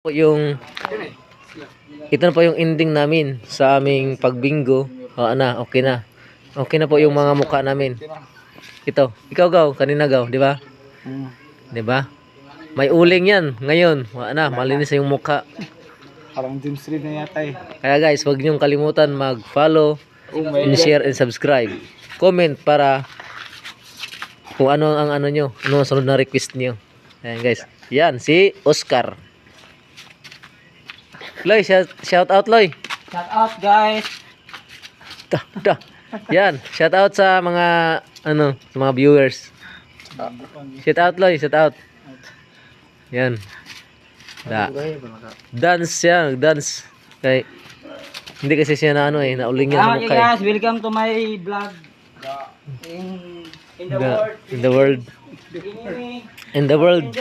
Po yung ito na po yung ending namin sa aming pagbingo. Okay na. Okay na po yung mga mukha namin. Ito, ikaw gaw, kanina gaw, di ba? Di ba? May uling yan ngayon. Malinis na yung mukha. Parang James Reid na yata eh. Kaya guys, huwag niyong kalimutan mag-follow, and share and subscribe. Comment para kung ano ang ano nyo, ano ang sunod na request nyo. Ayan guys. Yan, si Oscar. Loy, shout out Loy. Shout out guys. Yan, shout out sa mga sa mga viewers. Shout out Loy, shout out. Yan. Dance siya, dance. Kay hindi kasi siya na nauling yan sa mukha. Okay guys, welcome to my vlog. In the world. In the world. In the world.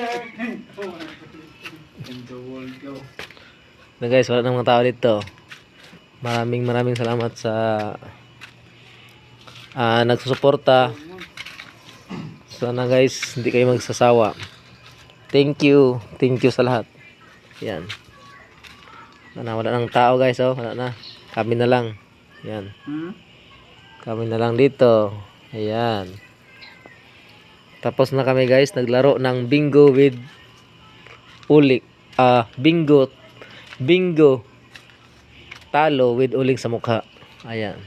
Na guys, wala nang mga tao dito. Maraming salamat sa nagsusuporta. Sana guys, hindi kayo magsasawa. Thank you sa lahat. Yan. Wala nang tao guys, wala na. Kami na lang. Yan. Kami na lang dito. Ayan. Tapos na kami guys, naglaro ng bingo with ulik. Bingo talo with uling sa mukha. Ayan.